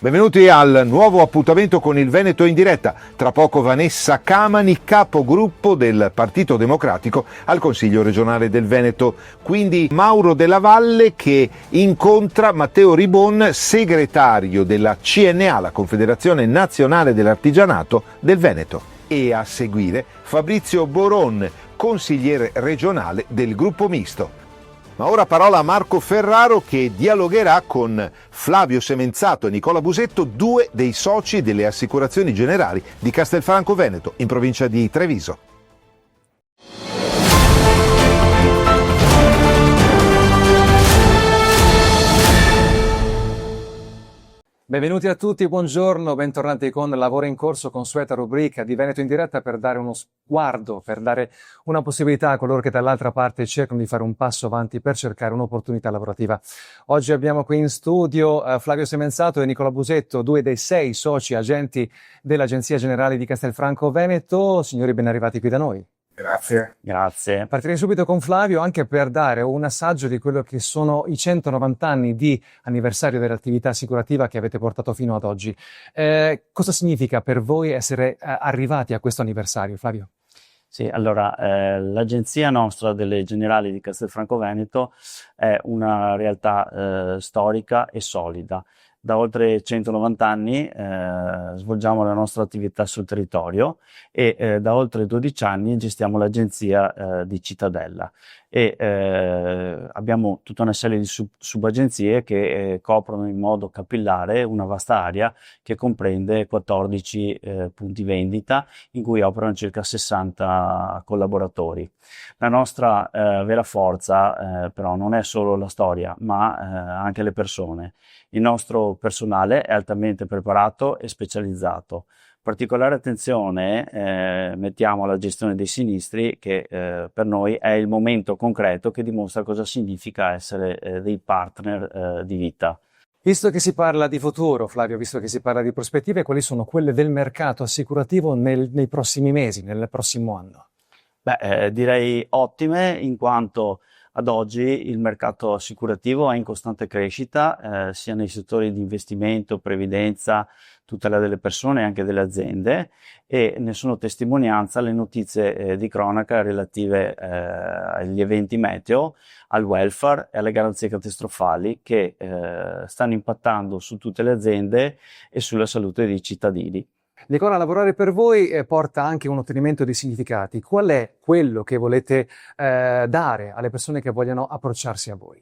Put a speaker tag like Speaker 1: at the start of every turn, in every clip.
Speaker 1: Benvenuti al nuovo appuntamento con il Veneto in diretta. Tra poco Vanessa Camani, capogruppo del Partito Democratico al Consiglio regionale del Veneto. Quindi Mauro Della Valle che incontra Matteo Ribon, segretario della CNA, la Confederazione Nazionale dell'Artigianato del Veneto. E a seguire Fabrizio Boron, consigliere regionale del Gruppo Misto. Ma ora parola a Marco Ferraro che dialogherà con Flavio Semenzato e Nicola Busetto, due dei soci delle assicurazioni generali di Castelfranco Veneto, in provincia di Treviso.
Speaker 2: Benvenuti a tutti, buongiorno, bentornati con Lavoro in Corso, consueta rubrica di Veneto in diretta per dare uno sguardo, per dare una possibilità a coloro che dall'altra parte cercano di fare un passo avanti per cercare un'opportunità lavorativa. Oggi abbiamo qui in studio Flavio Semenzato e Nicola Busetto, due dei 6 soci agenti dell'Agenzia Generale di Castelfranco Veneto. Signori, ben arrivati qui da noi.
Speaker 3: Grazie.
Speaker 2: Grazie. Partirei subito con Flavio anche per dare un assaggio di quello che sono i 190 anni di anniversario dell'attività assicurativa che avete portato fino ad oggi. Cosa significa per voi essere arrivati a questo anniversario, Flavio?
Speaker 3: Sì, allora l'agenzia nostra delle Generali di Castelfranco Veneto è una realtà storica e solida. Da oltre 190 anni svolgiamo la nostra attività sul territorio e da oltre 12 anni gestiamo l'agenzia di Cittadella e abbiamo tutta una serie di subagenzie che coprono in modo capillare una vasta area che comprende 14 punti vendita in cui operano circa 60 collaboratori. La nostra vera forza però non è solo la storia ma anche le persone. Il nostro personale è altamente preparato e specializzato. Particolare attenzione mettiamo alla gestione dei sinistri che per noi è il momento concreto che dimostra cosa significa essere dei partner di vita.
Speaker 2: Visto che si parla di futuro, Flavio, visto che si parla di prospettive, quali sono quelle del mercato assicurativo nei prossimi mesi, nel prossimo anno?
Speaker 3: Direi ottime, in quanto ad oggi il mercato assicurativo è in costante crescita, sia nei settori di investimento, previdenza, tutela delle persone e anche delle aziende, e ne sono testimonianza le notizie di cronaca relative agli eventi meteo, al welfare e alle garanzie catastrofali che stanno impattando su tutte le aziende e sulla salute dei cittadini.
Speaker 2: Nicola, lavorare per voi porta anche un ottenimento di significati. Qual è quello che volete dare alle persone che vogliono approcciarsi a voi?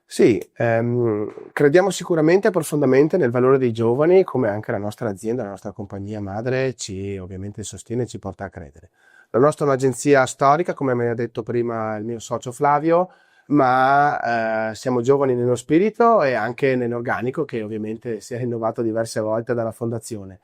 Speaker 4: Sì, crediamo sicuramente profondamente nel valore dei giovani, come anche la nostra azienda, la nostra compagnia madre ci ovviamente sostiene e ci porta a credere. La nostra è un'agenzia storica, come mi ha detto prima il mio socio Flavio, ma siamo giovani nello spirito e anche nell'organico, che ovviamente si è rinnovato diverse volte dalla fondazione.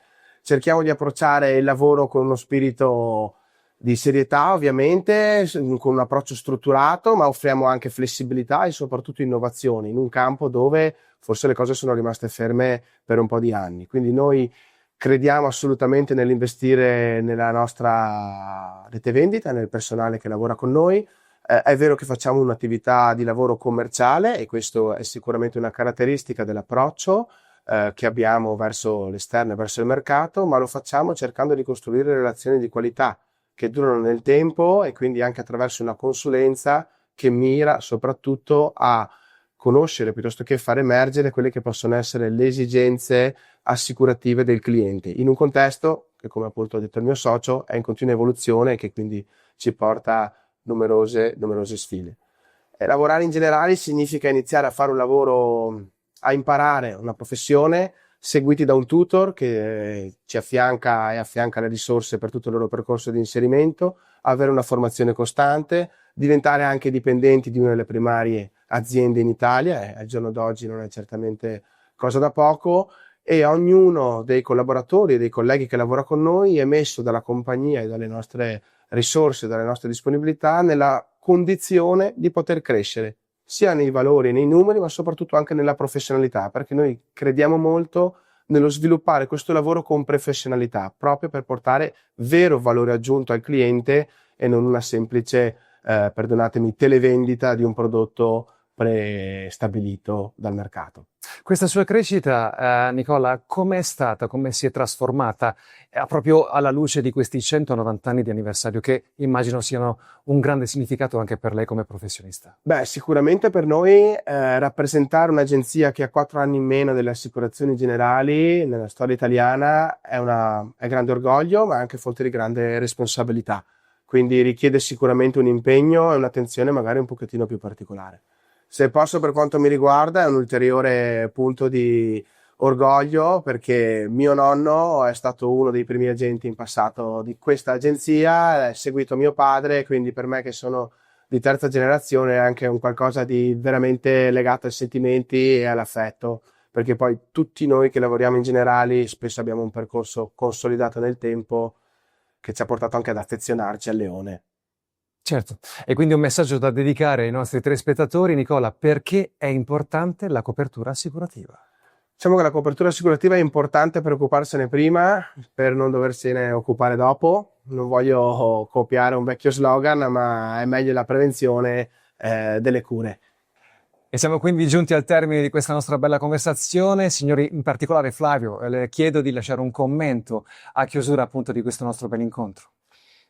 Speaker 4: Cerchiamo di approcciare il lavoro con uno spirito di serietà, ovviamente, con un approccio strutturato, ma offriamo anche flessibilità e soprattutto innovazioni in un campo dove forse le cose sono rimaste ferme per un po' di anni. Quindi noi crediamo assolutamente nell'investire nella nostra rete vendita, nel personale che lavora con noi. È vero che facciamo un'attività di lavoro commerciale e questo è sicuramente una caratteristica dell'approccio che abbiamo verso l'esterno e verso il mercato, ma lo facciamo cercando di costruire relazioni di qualità che durano nel tempo e quindi anche attraverso una consulenza che mira soprattutto a conoscere piuttosto che far emergere quelle che possono essere le esigenze assicurative del cliente in un contesto che, come appunto ha detto il mio socio, è in continua evoluzione e che quindi ci porta a numerose sfide. Lavorare in generale significa iniziare a fare un lavoro, a imparare una professione, seguiti da un tutor che ci affianca e affianca le risorse per tutto il loro percorso di inserimento, avere una formazione costante, diventare anche dipendenti di una delle primarie aziende in Italia, e al giorno d'oggi non è certamente cosa da poco, e ognuno dei collaboratori e dei colleghi che lavora con noi è messo dalla compagnia e dalle nostre risorse, dalle nostre disponibilità nella condizione di poter crescere sia nei valori e nei numeri, ma soprattutto anche nella professionalità, perché noi crediamo molto nello sviluppare questo lavoro con professionalità, proprio per portare vero valore aggiunto al cliente e non una semplice, perdonatemi, televendita di un prodotto prestabilito dal mercato.
Speaker 2: Questa sua crescita, Nicola, com'è stata, come si è trasformata proprio alla luce di questi 190 anni di anniversario che immagino siano un grande significato anche per lei come professionista?
Speaker 4: Beh, sicuramente per noi rappresentare un'agenzia che ha 4 anni in meno delle assicurazioni generali nella storia italiana è grande orgoglio, ma anche fonte di grande responsabilità. Quindi richiede sicuramente un impegno e un'attenzione magari un pochettino più particolare. Se posso, per quanto mi riguarda, è un ulteriore punto di orgoglio perché mio nonno è stato uno dei primi agenti in passato di questa agenzia, è seguito mio padre, quindi per me che sono di terza generazione è anche un qualcosa di veramente legato ai sentimenti e all'affetto, perché poi tutti noi che lavoriamo in generali spesso abbiamo un percorso consolidato nel tempo che ci ha portato anche ad affezionarci al leone.
Speaker 2: Certo, e quindi un messaggio da dedicare ai nostri telespettatori. Nicola, perché è importante la copertura assicurativa?
Speaker 4: Diciamo che la copertura assicurativa è importante per occuparsene prima, per non doversene occupare dopo. Non voglio copiare un vecchio slogan, ma è meglio la prevenzione delle cure.
Speaker 2: E siamo quindi giunti al termine di questa nostra bella conversazione. Signori, in particolare Flavio, le chiedo di lasciare un commento a chiusura appunto di questo nostro bel incontro.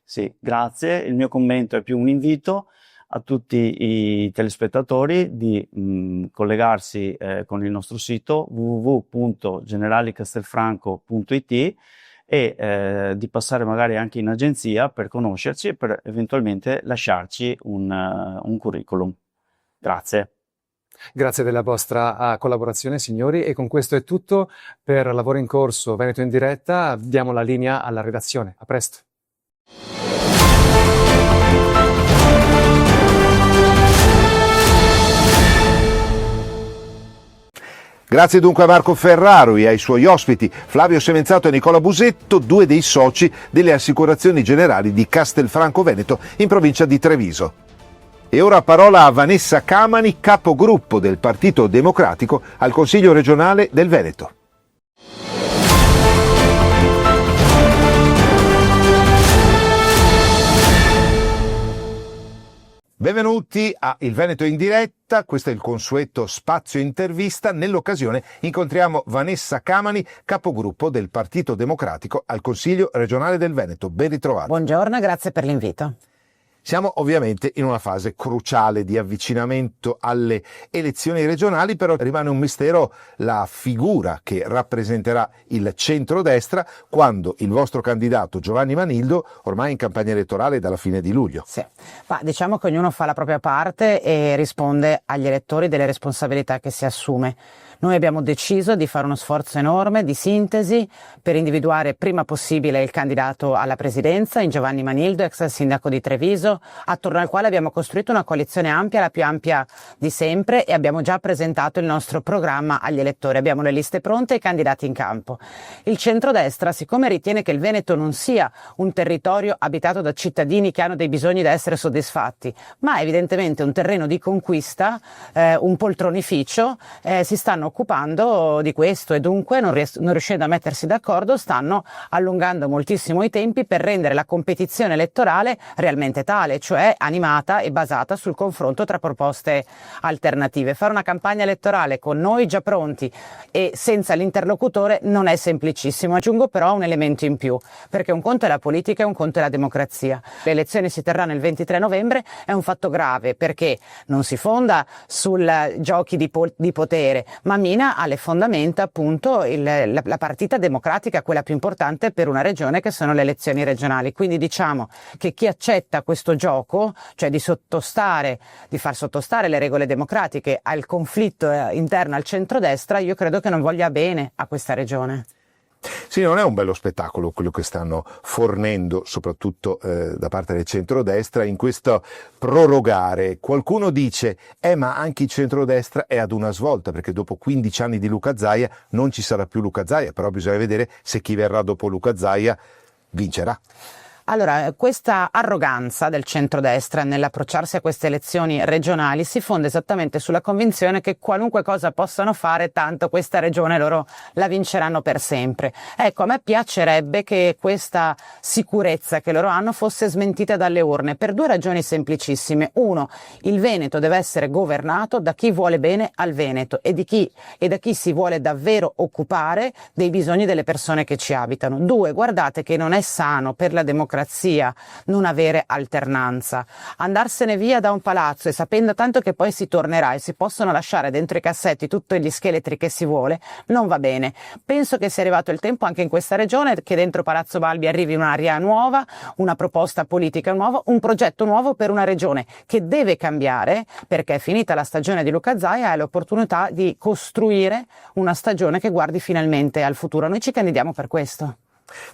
Speaker 3: Sì, grazie. Il mio commento è più un invito a tutti i telespettatori di collegarsi con il nostro sito www.generalicastelfranco.it e di passare magari anche in agenzia per conoscerci e per eventualmente lasciarci un curriculum. Grazie.
Speaker 2: Grazie della vostra collaborazione, signori, e con questo è tutto per Lavoro in Corso Veneto in diretta. Diamo la linea alla redazione. A presto.
Speaker 1: Grazie dunque a Marco Ferraro e ai suoi ospiti Flavio Semenzato e Nicola Busetto, due dei soci delle assicurazioni generali di Castelfranco Veneto in provincia di Treviso. E ora parola a Vanessa Camani, capogruppo del Partito Democratico al Consiglio regionale del Veneto. Benvenuti a Il Veneto in diretta, questo è il consueto spazio intervista. Nell'occasione incontriamo Vanessa Camani, capogruppo del Partito Democratico al Consiglio regionale del Veneto. Ben ritrovati.
Speaker 5: Buongiorno e grazie per l'invito.
Speaker 1: Siamo ovviamente in una fase cruciale di avvicinamento alle elezioni regionali, però rimane un mistero la figura che rappresenterà il centrodestra quando il vostro candidato Giovanni Manildo ormai è in campagna elettorale dalla fine di luglio.
Speaker 5: Sì, ma diciamo che ognuno fa la propria parte e risponde agli elettori delle responsabilità che si assume. Noi abbiamo deciso di fare uno sforzo enorme di sintesi per individuare prima possibile il candidato alla presidenza in Giovanni Manildo, ex sindaco di Treviso, attorno al quale abbiamo costruito una coalizione ampia, la più ampia di sempre, e abbiamo già presentato il nostro programma agli elettori. Abbiamo le liste pronte e i candidati in campo. Il centrodestra, siccome ritiene che il Veneto non sia un territorio abitato da cittadini che hanno dei bisogni da essere soddisfatti, ma evidentemente un terreno di conquista, un poltronificio, si stanno occupando di questo e dunque non riuscendo a mettersi d'accordo stanno allungando moltissimo i tempi per rendere la competizione elettorale realmente tale, cioè animata e basata sul confronto tra proposte alternative. Fare una campagna elettorale con noi già pronti e senza l'interlocutore non è semplicissimo. Aggiungo però un elemento in più, perché un conto è la politica e un conto è la democrazia. Le elezioni si terranno il 23 novembre, è un fatto grave perché non si fonda sul giochi di potere, ma mina alle fondamenta appunto la partita democratica, quella più importante per una regione, che sono le elezioni regionali. Quindi diciamo che chi accetta questo gioco, cioè di far sottostare le regole democratiche al conflitto interno al centrodestra, io credo che non voglia bene a questa regione.
Speaker 1: Sì, non è un bello spettacolo quello che stanno fornendo, soprattutto da parte del centrodestra, in questo prorogare. Qualcuno dice, ma anche il centrodestra è ad una svolta, perché dopo 15 anni di Luca Zaia non ci sarà più Luca Zaia, però bisogna vedere se chi verrà dopo Luca Zaia vincerà.
Speaker 5: Allora, questa arroganza del centrodestra nell'approcciarsi a queste elezioni regionali si fonda esattamente sulla convinzione che qualunque cosa possano fare, tanto questa regione loro la vinceranno per sempre. Ecco, a me piacerebbe che questa sicurezza che loro hanno fosse smentita dalle urne per due ragioni semplicissime. Uno, il Veneto deve essere governato da chi vuole bene al Veneto e da chi si vuole davvero occupare dei bisogni delle persone che ci abitano. Due, guardate che non è sano per la democrazia non avere alternanza, andarsene via da un palazzo e sapendo tanto che poi si tornerà e si possono lasciare dentro i cassetti tutti gli scheletri che si vuole, non va bene. Penso che sia arrivato il tempo anche in questa regione che dentro Palazzo Balbi arrivi un'area nuova, una proposta politica nuova, un progetto nuovo per una regione che deve cambiare, perché è finita la stagione di Luca Zaia e ha l'opportunità di costruire una stagione che guardi finalmente al futuro. Noi ci candidiamo per questo.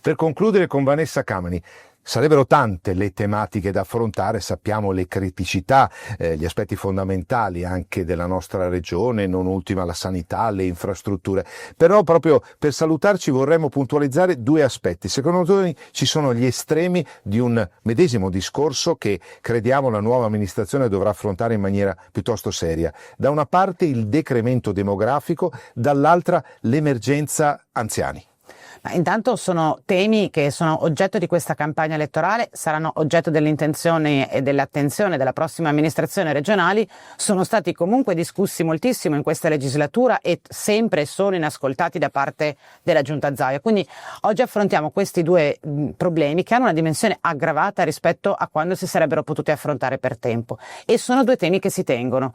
Speaker 1: Per concludere con Vanessa Camani, sarebbero tante le tematiche da affrontare, sappiamo le criticità, gli aspetti fondamentali anche della nostra regione, non ultima la sanità, le infrastrutture, però proprio per salutarci vorremmo puntualizzare due aspetti. Secondo noi ci sono gli estremi di un medesimo discorso che crediamo la nuova amministrazione dovrà affrontare in maniera piuttosto seria. Da una parte il decremento demografico, dall'altra l'emergenza anziani.
Speaker 5: Ma intanto sono temi che sono oggetto di questa campagna elettorale, saranno oggetto delle intenzioni e dell'attenzione della prossima amministrazione regionali, sono stati comunque discussi moltissimo in questa legislatura e sempre sono inascoltati da parte della Giunta Zaia. Quindi oggi affrontiamo questi due problemi che hanno una dimensione aggravata rispetto a quando si sarebbero potuti affrontare per tempo e sono due temi che si tengono.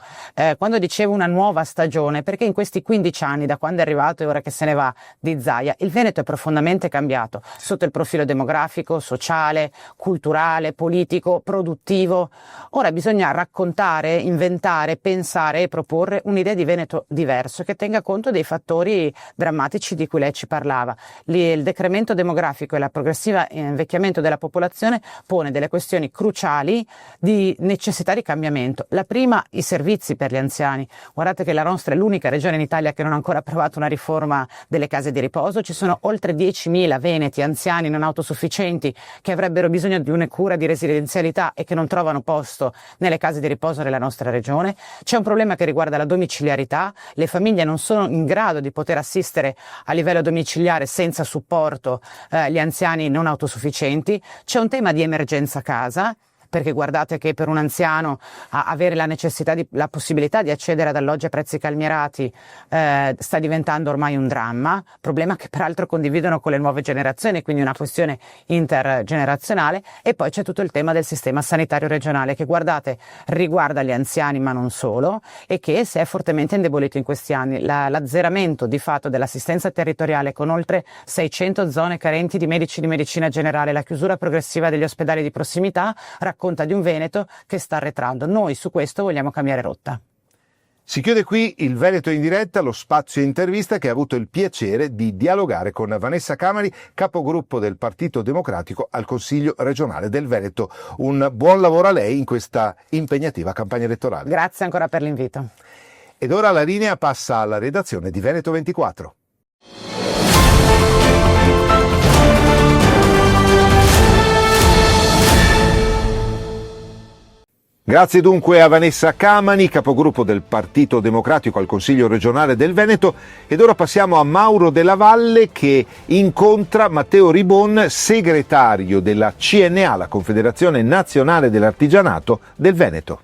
Speaker 5: Quando dicevo una nuova stagione, perché in questi 15 anni da quando è arrivato e ora che se ne va di Zaia, il Veneto è profondamente cambiato sotto il profilo demografico, sociale, culturale, politico, produttivo. Ora bisogna raccontare, inventare, pensare e proporre un'idea di Veneto diverso che tenga conto dei fattori drammatici di cui lei ci parlava. Il decremento demografico e la progressiva invecchiamento della popolazione pone delle questioni cruciali di necessità di cambiamento. La prima, i servizi per gli anziani. Guardate che la nostra è l'unica regione in Italia che non ha ancora approvato una riforma delle case di riposo. Ci sono oltre 10.000 veneti anziani non autosufficienti che avrebbero bisogno di una cura di residenzialità e che non trovano posto nelle case di riposo della nostra regione. C'è un problema che riguarda la domiciliarità, le famiglie non sono in grado di poter assistere a livello domiciliare senza supporto gli anziani non autosufficienti. C'è un tema di emergenza casa, perché guardate che per un anziano avere la possibilità di accedere ad alloggi a prezzi calmierati sta diventando ormai un dramma, problema che peraltro condividono con le nuove generazioni, quindi una questione intergenerazionale. E poi c'è tutto il tema del sistema sanitario regionale che, guardate, riguarda gli anziani ma non solo e che si è fortemente indebolito in questi anni. L'azzeramento di fatto dell'assistenza territoriale con oltre 600 zone carenti di medici di medicina generale, la chiusura progressiva degli ospedali di prossimità racconta di un Veneto che sta arretrando. Noi su questo vogliamo cambiare rotta.
Speaker 1: Si chiude qui il Veneto in diretta, lo spazio intervista che ha avuto il piacere di dialogare con Vanessa Camani, capogruppo del Partito Democratico al Consiglio regionale del Veneto. Un buon lavoro a lei in questa impegnativa campagna elettorale.
Speaker 5: Grazie ancora per l'invito.
Speaker 1: Ed ora la linea passa alla redazione di Veneto 24. Grazie dunque a Vanessa Camani, capogruppo del Partito Democratico al Consiglio regionale del Veneto, ed ora passiamo a Mauro Della Valle che incontra Matteo Ribon, segretario della CNA, la Confederazione Nazionale dell'Artigianato del Veneto.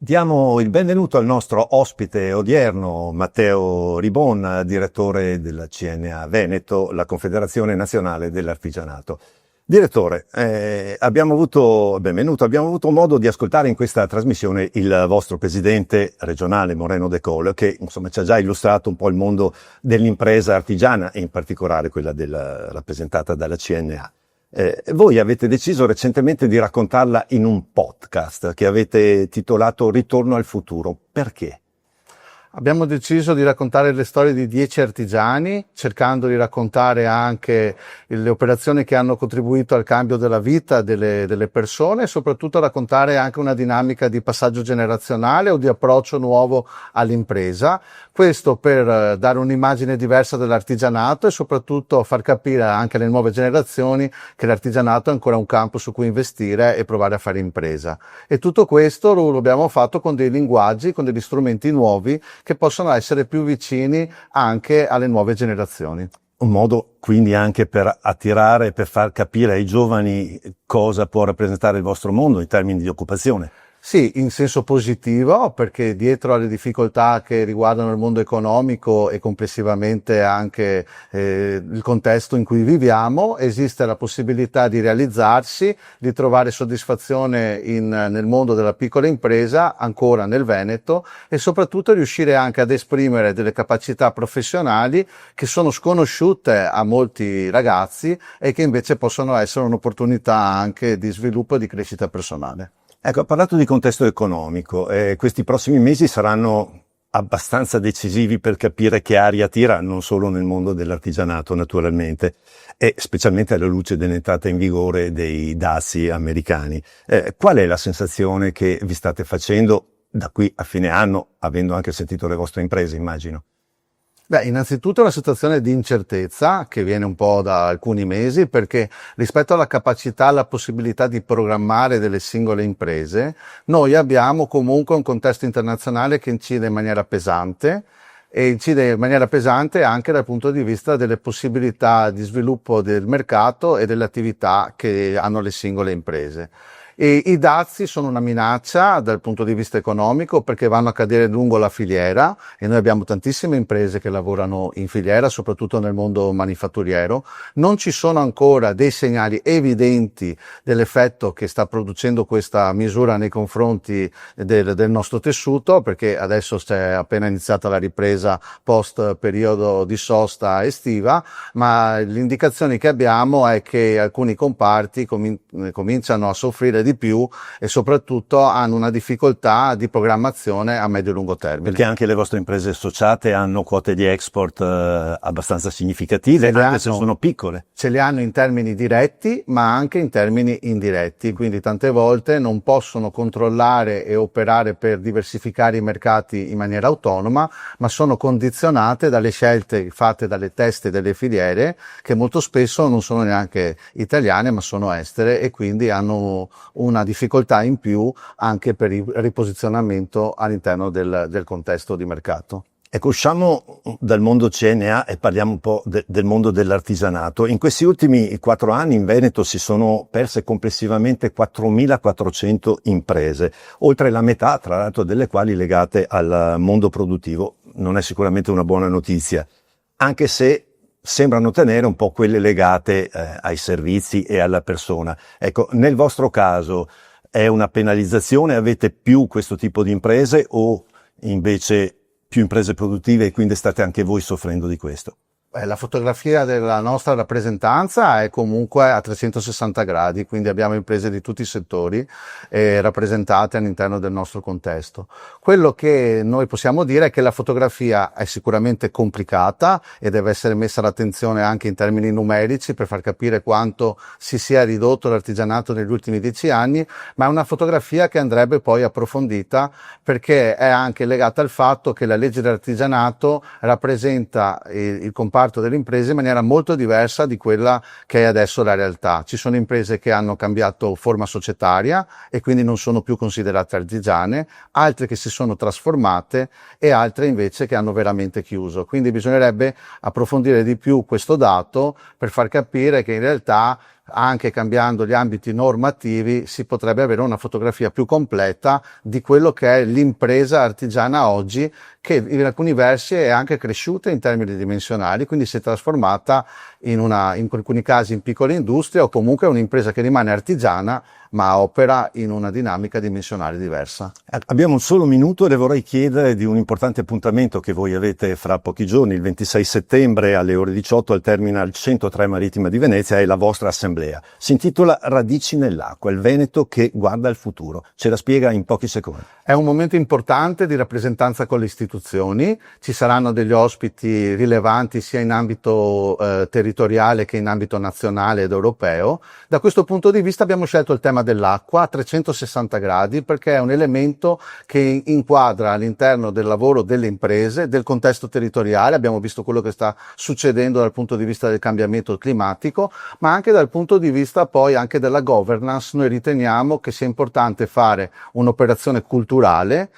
Speaker 6: Diamo il benvenuto al nostro ospite odierno, Matteo Ribon, direttore della CNA Veneto, la Confederazione Nazionale dell'Artigianato. Direttore, abbiamo avuto modo di ascoltare in questa trasmissione il vostro presidente regionale Moreno De Col, che insomma ci ha già illustrato un po' il mondo dell'impresa artigiana e in particolare quella rappresentata dalla CNA. Voi avete deciso recentemente di raccontarla in un podcast che avete titolato Ritorno al futuro. Perché?
Speaker 7: Abbiamo deciso di raccontare le storie di 10 artigiani, cercando di raccontare anche le operazioni che hanno contribuito al cambio della vita delle persone e soprattutto raccontare anche una dinamica di passaggio generazionale o di approccio nuovo all'impresa. Questo per dare un'immagine diversa dell'artigianato e soprattutto far capire anche alle nuove generazioni che l'artigianato è ancora un campo su cui investire e provare a fare impresa. E tutto questo lo abbiamo fatto con dei linguaggi, con degli strumenti nuovi che possono essere più vicini anche alle nuove generazioni.
Speaker 6: Un modo quindi anche per attirare, per far capire ai giovani cosa può rappresentare il vostro mondo in termini di occupazione.
Speaker 7: Sì, in senso positivo, perché dietro alle difficoltà che riguardano il mondo economico e complessivamente anche il contesto in cui viviamo, esiste la possibilità di realizzarsi, di trovare soddisfazione nel mondo della piccola impresa, ancora nel Veneto, e soprattutto riuscire anche ad esprimere delle capacità professionali che sono sconosciute a molti ragazzi e che invece possono essere un'opportunità anche di sviluppo e di crescita personale.
Speaker 6: Ecco, ha parlato di contesto economico, questi prossimi mesi saranno abbastanza decisivi per capire che aria tira, non solo nel mondo dell'artigianato naturalmente, e specialmente alla luce dell'entrata in vigore dei dazi americani. Qual è la sensazione che vi state facendo da qui a fine anno, avendo anche sentito le vostre imprese, immagino?
Speaker 7: Beh, innanzitutto è una situazione di incertezza che viene un po' da alcuni mesi, perché rispetto alla capacità, alla possibilità di programmare delle singole imprese, noi abbiamo comunque un contesto internazionale che incide in maniera pesante, e incide in maniera pesante anche dal punto di vista delle possibilità di sviluppo del mercato e delle attività che hanno le singole imprese. E i dazi sono una minaccia dal punto di vista economico perché vanno a cadere lungo la filiera e noi abbiamo tantissime imprese che lavorano in filiera, soprattutto nel mondo manifatturiero. Non ci sono ancora dei segnali evidenti dell'effetto che sta producendo questa misura nei confronti del nostro tessuto, perché adesso c'è appena iniziata la ripresa post periodo di sosta estiva, ma le indicazioni che abbiamo è che alcuni comparti cominciano a soffrire di più e soprattutto hanno una difficoltà di programmazione a medio-lungo termine.
Speaker 6: Perché anche le vostre imprese associate hanno quote di export abbastanza significative, anche se sono piccole.
Speaker 7: Ce le hanno in termini diretti, ma anche in termini indiretti, quindi tante volte non possono controllare e operare per diversificare i mercati in maniera autonoma, ma sono condizionate dalle scelte fatte dalle teste delle filiere, che molto spesso non sono neanche italiane, ma sono estere, e quindi hanno una difficoltà in più anche per il riposizionamento all'interno del contesto di mercato.
Speaker 6: Ecco, usciamo dal mondo CNA e parliamo un po' del mondo dell'artigianato. In questi ultimi 4 anni in Veneto si sono perse complessivamente 4.400 imprese, oltre la metà, tra l'altro, delle quali legate al mondo produttivo. Non è sicuramente una buona notizia, anche se sembrano tenere un po' quelle legate ai servizi e alla persona. Ecco, nel vostro caso è una penalizzazione? Avete più questo tipo di imprese o invece più imprese produttive e quindi state anche voi soffrendo di questo?
Speaker 7: La fotografia della nostra rappresentanza è comunque a 360 gradi, quindi abbiamo imprese di tutti i settori rappresentate all'interno del nostro contesto. Quello che noi possiamo dire è che la fotografia è sicuramente complicata e deve essere messa l'attenzione anche in termini numerici per far capire quanto si sia ridotto l'artigianato negli ultimi 10 anni, ma è una fotografia che andrebbe poi approfondita perché è anche legata al fatto che la legge dell'artigianato rappresenta il comparto delle imprese in maniera molto diversa di quella che è adesso la realtà. Ci sono imprese che hanno cambiato forma societaria e quindi non sono più considerate artigiane, altre che si sono trasformate e altre invece che hanno veramente chiuso. Quindi bisognerebbe approfondire di più questo dato per far capire che in realtà anche cambiando gli ambiti normativi si potrebbe avere una fotografia più completa di quello che è l'impresa artigiana oggi, che in alcuni versi è anche cresciuta in termini dimensionali, quindi si è trasformata in alcuni casi in piccola industria o comunque un'impresa che rimane artigiana ma opera in una dinamica dimensionale diversa.
Speaker 6: Abbiamo un solo minuto e le vorrei chiedere di un importante appuntamento che voi avete fra pochi giorni, il 26 settembre alle ore 18 al Terminal 103 Marittima di Venezia, è la vostra assemblea. Si intitola Radici nell'acqua, il Veneto che guarda al futuro. Ce la spiega in pochi secondi.
Speaker 7: È un momento importante di rappresentanza con le istituzioni, ci saranno degli ospiti rilevanti sia in ambito territoriale che in ambito nazionale ed europeo. Da questo punto di vista abbiamo scelto il tema dell'acqua a 360 gradi perché è un elemento che inquadra all'interno del lavoro delle imprese, del contesto territoriale. Abbiamo visto quello che sta succedendo dal punto di vista del cambiamento climatico, ma anche dal punto di vista poi anche della governance. Noi riteniamo che sia importante fare un'operazione culturale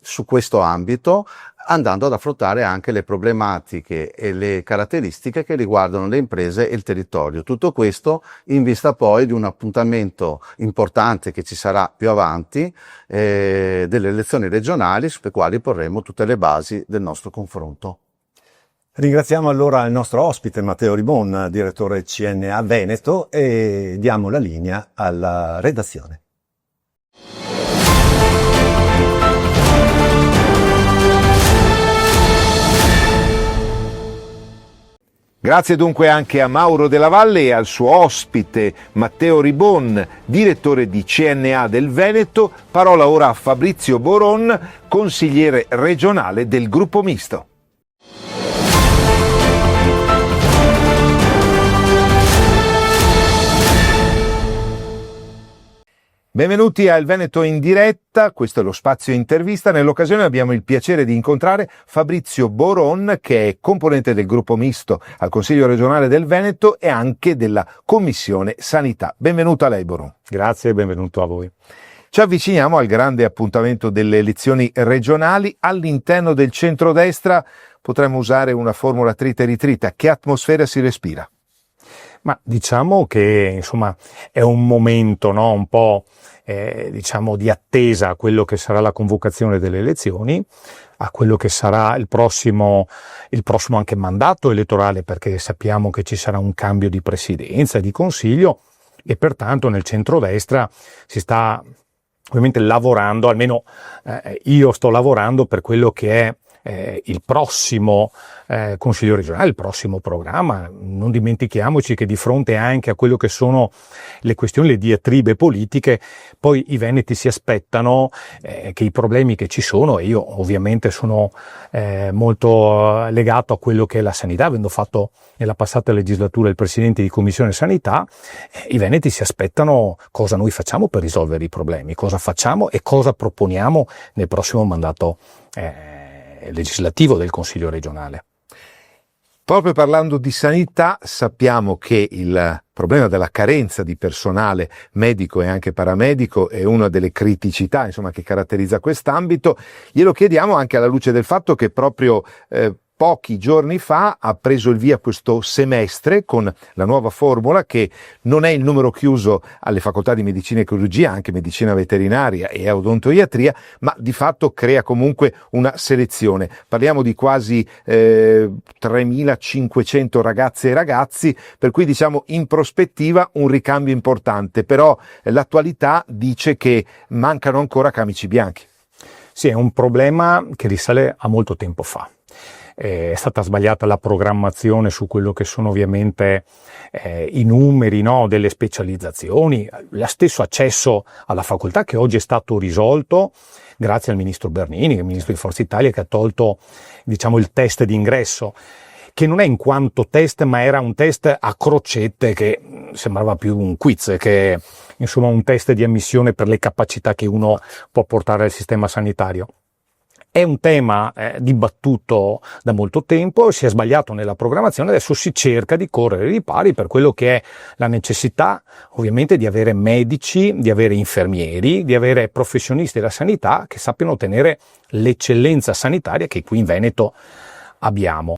Speaker 7: su questo ambito, andando ad affrontare anche le problematiche e le caratteristiche che riguardano le imprese e il territorio. Tutto questo in vista poi di un appuntamento importante che ci sarà più avanti, delle elezioni regionali, sulle quali porremo tutte le basi del nostro confronto.
Speaker 6: Ringraziamo allora il nostro ospite Matteo Ribon, direttore CNA Veneto, e diamo la linea alla redazione.
Speaker 1: Grazie dunque anche a Mauro Della Valle e al suo ospite Matteo Ribon, direttore di CNA del Veneto. Parola ora a Fabrizio Boron, consigliere regionale del Gruppo Misto. Benvenuti a Il Veneto in diretta, questo è lo spazio intervista. Nell'occasione abbiamo il piacere di incontrare Fabrizio Boron, che è componente del Gruppo Misto al Consiglio regionale del Veneto e anche della Commissione Sanità. Benvenuto a lei, Boron.
Speaker 8: Grazie e benvenuto a voi.
Speaker 1: Ci avviciniamo al grande appuntamento delle elezioni regionali. All'interno del centrodestra potremmo usare una formula trita e ritrita. Che atmosfera si respira?
Speaker 8: Ma diciamo che insomma è un momento, no, un po' diciamo di attesa a quello che sarà la convocazione delle elezioni, a quello che sarà il prossimo anche mandato elettorale, perché sappiamo che ci sarà un cambio di presidenza e di consiglio e pertanto nel centrodestra si sta ovviamente lavorando, almeno io sto lavorando per quello che è il prossimo Consiglio regionale, il prossimo programma. Non dimentichiamoci che di fronte anche a quello che sono le questioni, le diatribe politiche, poi i veneti si aspettano che i problemi che ci sono, e io ovviamente sono molto legato a quello che è la sanità, avendo fatto nella passata legislatura il presidente di Commissione Sanità, i veneti si aspettano cosa noi facciamo per risolvere i problemi, cosa facciamo e cosa proponiamo nel prossimo mandato legislativo del Consiglio regionale.
Speaker 1: Proprio parlando di sanità, sappiamo che il problema della carenza di personale medico e anche paramedico è una delle criticità, insomma, che caratterizza quest'ambito. Glielo chiediamo anche alla luce del fatto che proprio pochi giorni fa ha preso il via questo semestre con la nuova formula, che non è il numero chiuso alle facoltà di medicina e chirurgia, anche medicina veterinaria e odontoiatria, ma di fatto crea comunque una selezione. Parliamo di quasi 3.500 ragazze e ragazzi, per cui diciamo in prospettiva un ricambio importante, però l'attualità dice che mancano ancora camici bianchi.
Speaker 8: Sì, è un problema che risale a molto tempo fa. È stata sbagliata la programmazione su quello che sono ovviamente i numeri, no, delle specializzazioni, lo stesso accesso alla facoltà, che oggi è stato risolto grazie al ministro Bernini, il ministro di Forza Italia, che ha tolto, diciamo, il test d'ingresso, che non è in quanto test, ma era un test a crocette che sembrava più un quiz che insomma un test di ammissione per le capacità che uno può portare al sistema sanitario. È un tema dibattuto da molto tempo, si è sbagliato nella programmazione, adesso si cerca di correre ai ripari per quello che è la necessità ovviamente di avere medici, di avere infermieri, di avere professionisti della sanità che sappiano ottenere l'eccellenza sanitaria che qui in Veneto abbiamo.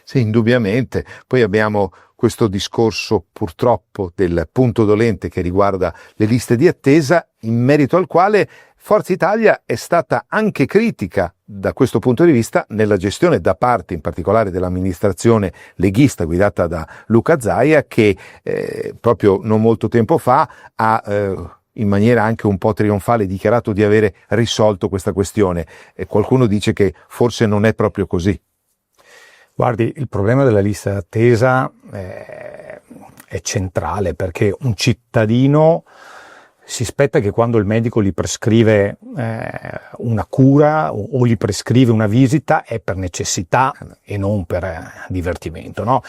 Speaker 1: Sì, indubbiamente. Poi abbiamo questo discorso purtroppo del punto dolente che riguarda le liste di attesa, in merito al quale Forza Italia è stata anche critica da questo punto di vista nella gestione da parte in particolare dell'amministrazione leghista guidata da Luca Zaia, che proprio non molto tempo fa ha in maniera anche un po' trionfale dichiarato di avere risolto questa questione. Qualcuno dice che forse non è proprio così.
Speaker 8: Guardi, il problema della lista d'attesa è centrale, perché un cittadino si aspetta che quando il medico gli prescrive una cura o gli prescrive una visita è per necessità e non per divertimento, no?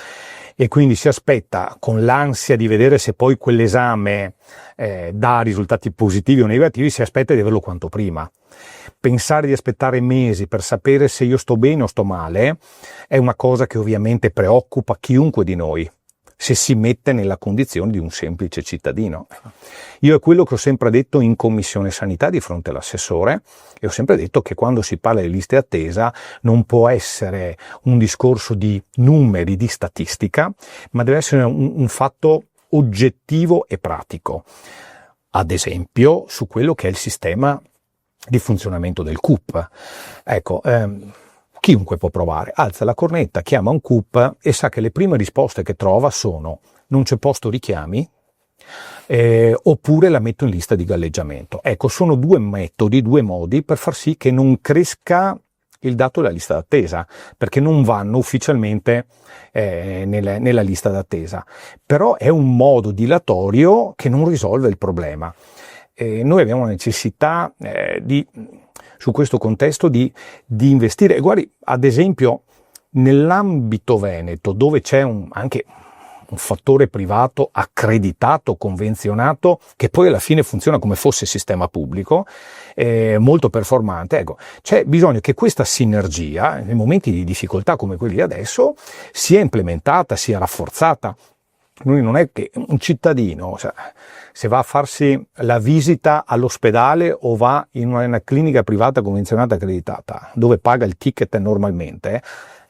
Speaker 8: E quindi si aspetta con l'ansia di vedere se poi quell'esame dà risultati positivi o negativi, si aspetta di averlo quanto prima. Pensare di aspettare mesi per sapere se io sto bene o sto male è una cosa che ovviamente preoccupa chiunque di noi, se si mette nella condizione di un semplice cittadino. Io è quello che ho sempre detto in Commissione Sanità di fronte all'assessore, e ho sempre detto che quando si parla di liste attesa non può essere un discorso di numeri, di statistica, ma deve essere un fatto oggettivo e pratico. Ad esempio su quello che è il sistema di funzionamento del CUP. Ecco, chiunque può provare, alza la cornetta, chiama un CUP e sa che le prime risposte che trova sono: non c'è posto richiami, oppure la metto in lista di galleggiamento. Ecco, sono due metodi, due modi per far sì che non cresca il dato della lista d'attesa, perché non vanno ufficialmente nella lista d'attesa. Però è un modo dilatorio che non risolve il problema. Noi abbiamo la necessità su questo contesto di investire. E guardi, ad esempio, nell'ambito veneto, dove c'è anche un fattore privato accreditato, convenzionato, che poi alla fine funziona come fosse sistema pubblico, molto performante, ecco, c'è bisogno che questa sinergia, nei momenti di difficoltà come quelli adesso, sia implementata, sia rafforzata. Noi non è che un cittadino, se va a farsi la visita all'ospedale o va in una clinica privata convenzionata accreditata, dove paga il ticket normalmente,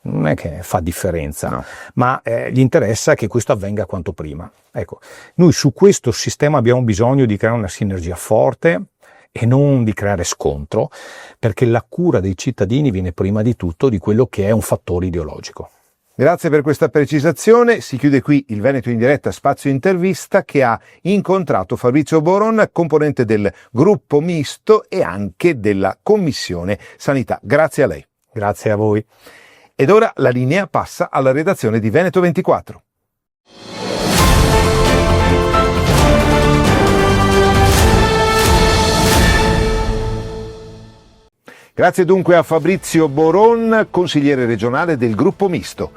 Speaker 8: non è che fa differenza, no. Ma gli interessa che questo avvenga quanto prima. Ecco, noi su questo sistema abbiamo bisogno di creare una sinergia forte e non di creare scontro, perché la cura dei cittadini viene prima di tutto di quello che è un fattore ideologico.
Speaker 1: Grazie per questa precisazione. Si chiude qui il Veneto in diretta spazio intervista, che ha incontrato Fabrizio Boron, componente del gruppo misto e anche della Commissione Sanità. Grazie a lei.
Speaker 8: Grazie a voi.
Speaker 1: Ed ora la linea passa alla redazione di Veneto 24. Grazie dunque a Fabrizio Boron, consigliere regionale del gruppo misto.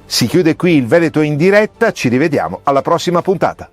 Speaker 1: Si chiude qui il Veneto in diretta, ci rivediamo alla prossima puntata.